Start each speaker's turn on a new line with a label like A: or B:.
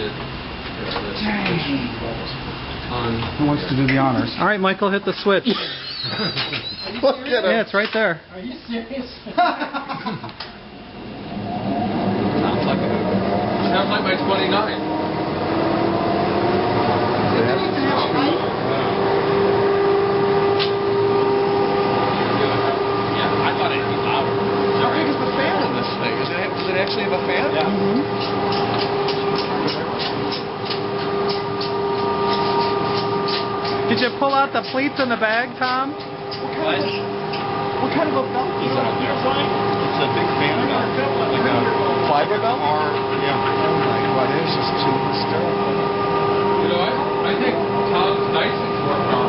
A: did.
B: Who wants to do the honors?
C: All right, Michael, hit the switch.
D: Look at him.
C: Yeah, it's right there.
B: Are you serious?
A: Sounds like my 29.
D: Actually have a fan?
A: Yeah.
C: Did you pull out the pleats in the bag, Tom?
D: What kind of a belt is that? It's a big fan belt. Like a fiber belt? Yeah. Oh my God, it's just too hysterical.
A: You know, I think Tom's Dyson's worked on